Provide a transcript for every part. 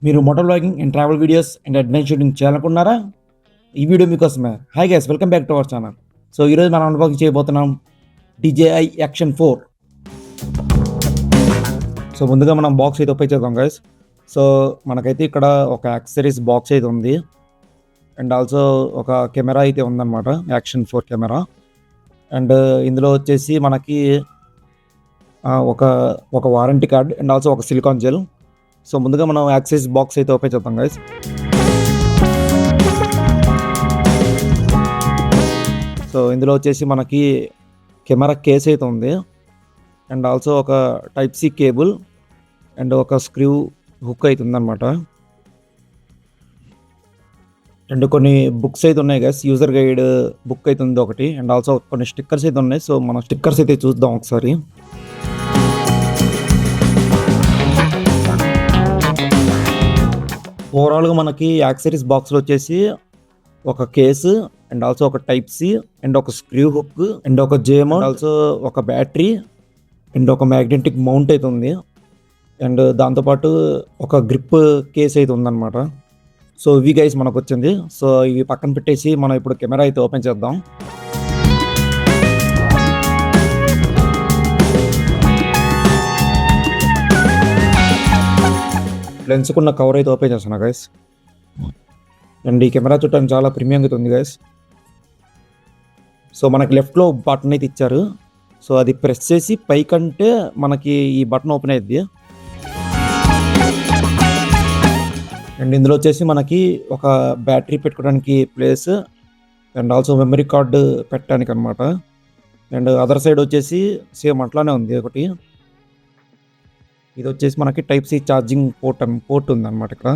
మీరు moto vlogging and travel videos and adventure shooting చేయాలనుకున్నారా? ఈ వీడియో మీకోసమే. Hi guys, welcome back to our channel. So ఈరోజు మనం అన్బాక్సింగ్ చేయబోతున్నాం DJI Action 4. సో ముందుగా మనం బాక్స్ అయితే ఓపెన్ చేద్దాం గైస్. సో మనకైతే ఇక్కడ ఒక యాక్సెసరీస్ బాక్స్ అయితే ఉంది అండ్ ఆల్సో ఒక కెమెరా అయితే ఉందన్నమాట, Action 4 కెమెరా. అండ్ ఇందులో వచ్చేసి మనకి ఒక వారంటీ కార్డ్ అండ్ ఆల్సో ఒక సిలికాన్ జెల్. సో ముందుగా మనం యాక్సెస్ బాక్స్ అయితే ఓపెన్ చేద్దాం గైస్. సో ఇందులో వచ్చేసి మనకి కెమెరా కేస్ అయితే ఉంది అండ్ ఆల్సో ఒక టైప్ సి కేబుల్ అండ్ ఒక స్క్రూ హుక్ అయితే ఉందన్నమాట. అండ్ కొన్ని బుక్స్ అయితే ఉన్నాయి గైస్, యూజర్ గైడ్ బుక్ అయితే ఉంది ఒకటి అండ్ ఆల్సో కొన్ని స్టిక్కర్స్ అయితే ఉన్నాయి. సో మనం స్టిక్కర్స్ అయితే చూద్దాం ఒకసారి. ఓవరాల్గా మనకి యాక్సెసరీస్ బాక్స్లో వచ్చేసి ఒక కేసు అండ్ ఆల్సో ఒక టైప్ సి అండ్ ఒక స్క్రూ హుక్ అండ్ ఒక జేమ్, ఆల్సో ఒక బ్యాటరీ అండ్ ఒక మ్యాగ్నెటిక్ మౌంట్ అయితే ఉంది అండ్ దాంతోపాటు ఒక గ్రిప్ కేస్ అయితే ఉందన్నమాట. సో ఇవి గైస్ మనకు వచ్చింది. సో ఇవి పక్కన పెట్టేసి మనం ఇప్పుడు కెమెరా అయితే ఓపెన్ చేద్దాం. లెన్స్కున్న కవర్ అయితే ఓపెన్ చేస్తున్నా గైస్. అండ్ ఈ కెమెరా చూడటానికి చాలా ప్రీమియంగా ఉంది గైస్. సో మనకి లెఫ్ట్లో బటన్ అయితే ఇచ్చారు. సో అది ప్రెస్ చేసి పైకంటే మనకి ఈ బటన్ ఓపెన్ అయ్యింది. అండ్ ఇందులో వచ్చేసి మనకి ఒక బ్యాటరీ పెట్టుకోవడానికి place and also memory card పెట్టడానికి అనమాట. అండ్ అదర్ సైడ్ వచ్చేసి సేమ్ అట్లానే ఉంది ఒకటి. ఇది వచ్చేసి మనకి టైప్ సి ఛార్జింగ్ పోర్ట్ ఉంది అనమాట ఇక్కడ.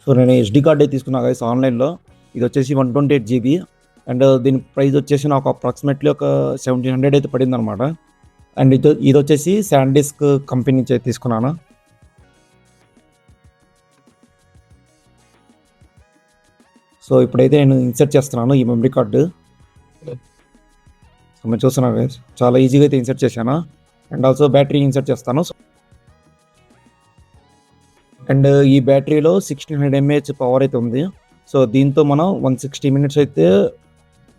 సో నేను SD కార్డ్ అయితే తీసుకున్నా గైస్ ఆన్లైన్లో. ఇది వచ్చేసి 128 GB అండ్ దీని ప్రైస్ వచ్చేసి నాకు అప్రాక్సిమేట్లీ ఒక 1700 అయితే పడింది అనమాట. అండ్ ఇది వచ్చేసి శాండిస్క్ కంపెనీ నుంచి అయితే తీసుకున్నాను. సో ఇప్పుడైతే నేను ఇన్సర్ట్ చేస్తున్నాను ఈ మెమరీ కార్డు. సో మీరు చూస్తున్నారు గైస్, చాలా ఈజీగా అయితే ఇన్సర్ట్ చేశాను అండ్ ఆల్సో బ్యాటరీ ఇన్సర్ట్ చేస్తాను. అండ్ ఈ బ్యాటరీలో 1600 mAh పవర్ అయితే ఉంది. సో దీంతో మనం 160 minutes అయితే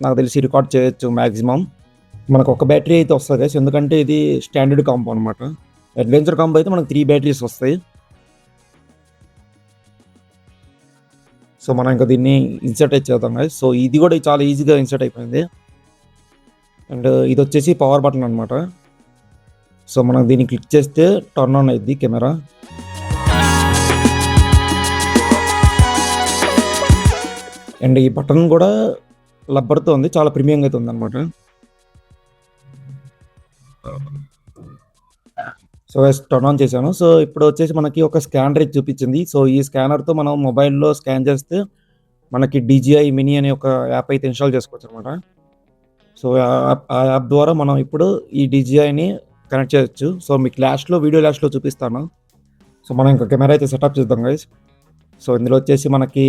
నాకు తెలిసి రికార్డ్ చేయొచ్చు మ్యాక్సిమం. మనకు ఒక బ్యాటరీ అయితే వస్తుంది గైస్, ఎందుకంటే ఇది స్టాండర్డ్ కాంబో అనమాట. అడ్వెంచర్ కాంబో అయితే మనకు 3 బ్యాటరీస్ వస్తాయి. సో మనం ఇంకా దీన్ని ఇన్సర్ట్ అయితే చేద్దాం గైస్. సో ఇది కూడా చాలా ఈజీగా ఇన్సర్ట్ అయిపోయింది. అండ్ ఇది వచ్చేసి పవర్ బటన్ అనమాట. సో మనం దీన్ని క్లిక్ చేస్తే టర్న్ ఆన్ అయ్యింది కెమెరా. అండ్ ఈ బటన్ కూడా రబ్బర్తో ఉంది, చాలా ప్రీమియంగా అయితే ఉంది అనమాట. సో టర్న్ ఆన్ చేశాను. సో ఇప్పుడు వచ్చేసి మనకి ఒక స్కానర్ అయితే చూపించింది. సో ఈ స్కానర్తో మనం మొబైల్లో స్కాన్ చేస్తే మనకి DJI మినీ అనే ఒక యాప్ అయితే ఇన్స్టాల్ చేసుకోవచ్చు అనమాట. సో ఆ యాప్ ద్వారా మనం ఇప్పుడు ఈ DJIని కనెక్ట్ చేయొచ్చు. సో మీకు వీడియో లాస్ట్లో చూపిస్తాను. సో మనం ఇంకా కెమెరా అయితే సెటప్ చేద్దాం గైస్. సో ఇందులో వచ్చేసి మనకి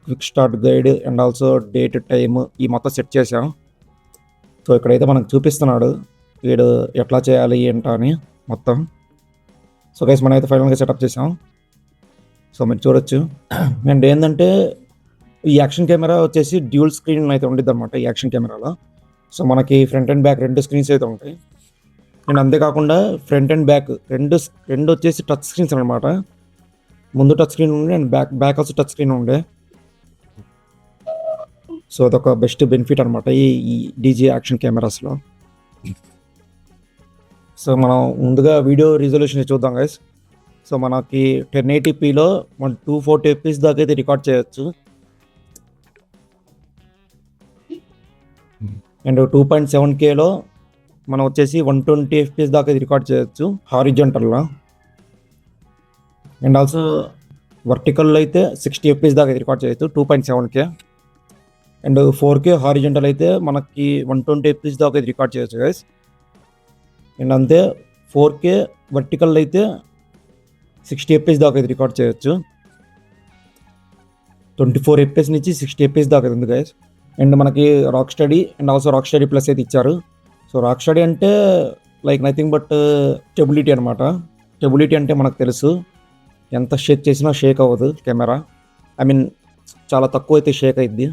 quick start guide and also date time ఈ మొత్తం సెట్ చేసాం. సో ఇక్కడైతే మనకు చూపిస్తున్నాడు వీడు ఎట్లా చేయాలి ఏంటా అని మొత్తం. సో గైస్ మనం అయితే ఫైనల్గా సెటప్ చేసాం. సో మీరు చూడొచ్చు. అండ్ ఏంటంటే ఈ యాక్షన్ కెమెరా వచ్చేసి డ్యూల్ స్క్రీన్ అయితే ఉండిద్ది అనమాట ఈ యాక్షన్ కెమెరాలో. సో మనకి ఫ్రంట్ అండ్ బ్యాక్ 2 స్క్రీన్స్ అయితే ఉంటాయి. అండ్ అంతేకాకుండా ఫ్రంట్ అండ్ బ్యాక్ రెండు వచ్చేసి టచ్ స్క్రీన్స్ అనమాట. ముందు టచ్ స్క్రీన్ ఉండే and back also touch screen ఉండే. సో అదొక బెస్ట్ బెనిఫిట్ అనమాట ఈ DJI యాక్షన్ కెమెరాస్లో. సో మనం ముందుగా వీడియో రిజల్యూషన్ చూద్దాం గైస్. సో మనకి 1080pలో మనం 240 FPS దాకా అయితే రికార్డ్ చేయొచ్చు. అండ్ 2.7Kలో మనం వచ్చేసి 120 FPS దాకా రికార్డ్ చేయొచ్చు హారిజాంటల్లో. అండ్ ఆల్సో వర్టికల్లో అయితే 60 FPS దాకా రికార్డ్ చేయొచ్చు 2.7K. అండ్ 4K హారిజాంటల్ అయితే మనకి 120 FPS దాకా రికార్డ్ చేయొచ్చు గైస్. అండ్ అంతే 4K వర్టికల్ అయితే 60 FPS దాకా రికార్డ్ చేయొచ్చు. 24 FPS నుంచి 60 FPS దాకా ఉంది గైస్. అండ్ మనకి rock study and also rock study plus అయితే ఇచ్చారు. సో రాక్ స్టడీ అంటే లైక్ నథింగ్ బట్ స్టెబిలిటీ అనమాట. స్టెబిలిటీ అంటే మనకు తెలుసు, ఎంత షేక్ చేసినా షేక్ అవ్వదు కెమెరా. ఐ మీన్ చాలా తక్కువ అయితే షేక్ అయ్యిద్ది.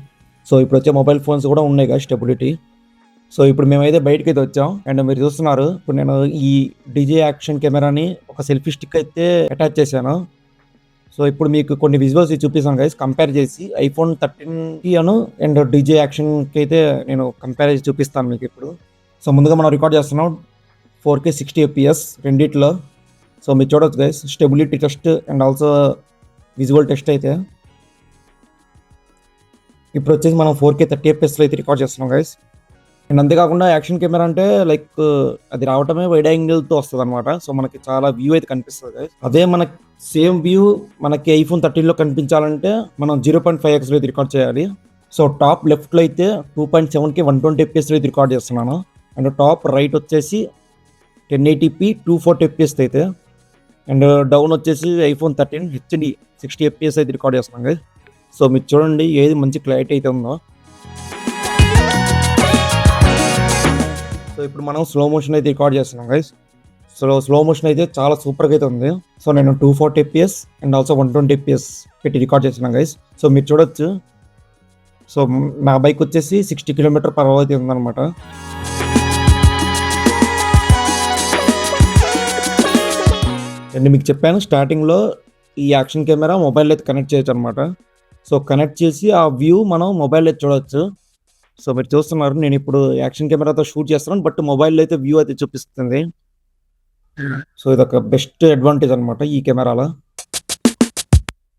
సో ఇప్పుడు వచ్చే మొబైల్ ఫోన్స్ కూడా ఉన్నాయి కదా స్టెబిలిటీ. సో ఇప్పుడు మేమైతే బయటకైతే వచ్చాం అండ్ మీరు చూస్తున్నారు, ఇప్పుడు నేను ఈ డీజే యాక్షన్ కెమెరాని ఒక సెల్ఫీ స్టిక్ అయితే అటాచ్ చేశాను. సో ఇప్పుడు మీకు కొన్ని విజువల్స్ చూపిస్తాను గైస్, కంపేర్ చేసి ఐఫోన్ 13కి అండ్ డీజే యాక్షన్కి అయితే నేను కంపేర్ చేసి చూపిస్తాను మీకు ఇప్పుడు. సో ముందుగా మనం రికార్డ్ చేస్తున్నాం 4K 60 FPS రెండిట్లో. సో మీరు చూడొచ్చు guys, stability test and also visual test అయితే. ఇప్పుడు వచ్చేసి మనం 4K 30 FPSలో అయితే రికార్డ్ చేస్తున్నాం గైస్. అండ్ అంతేకాకుండా యాక్షన్ కెమెరా అంటే లైక్ అది రావటమే వైడ్ యాంగిల్తో వస్తుంది అనమాట. సో మనకి చాలా వ్యూ అయితే కనిపిస్తుంది గైస్. అదే మనకి సేమ్ వ్యూ మనకి ఐఫోన్ 13లో కనిపించాలంటే మనం 0.5xలో అయితే రికార్డ్ చేయాలి. సో టాప్ లెఫ్ట్లో అయితే 2.7K 120 FPSలో అయితే రికార్డ్ చేస్తున్నాను. అండ్ టాప్ రైట్ వచ్చేసి 1080p 240 FPS అయితే. అండ్ డౌన్ వచ్చేసి ఐఫోన్ 13 HD 60 FPS అయితే రికార్డ్ చేస్తున్నాం గైస్. సో మీరు చూడండి ఏది మంచి క్లారిటీ అయితే ఉందో. సో ఇప్పుడు మనం స్లో మోషన్ అయితే రికార్డ్ చేస్తున్నాం గైస్. సో స్లో మోషన్ అయితే చాలా సూపర్గా అయితే ఉంది. సో నేను 240 FPS అండ్ ఆల్సో 120 FPS పెట్టి రికార్డ్ చేస్తున్నాం గైస్. సో మీరు చూడొచ్చు, సో నా బైక్ వచ్చేసి 60 km/h అయితే ఉందన్నమాట. అండ్ మీకు చెప్పాను స్టార్టింగ్లో ఈ యాక్షన్ కెమెరా మొబైల్ అయితే కనెక్ట్ చేయొచ్చు అనమాట. సో కనెక్ట్ చేసి ఆ వ్యూ మనం మొబైల్ అయితే చూడవచ్చు. సో మీరు చూస్తున్నారు, నేను ఇప్పుడు యాక్షన్ కెమెరాతో షూట్ చేస్తున్నాను, బట్ మొబైల్లో అయితే వ్యూ అయితే చూపిస్తుంది. సో ఇదొక బెస్ట్ అడ్వాంటేజ్ అనమాట ఈ కెమెరాలో.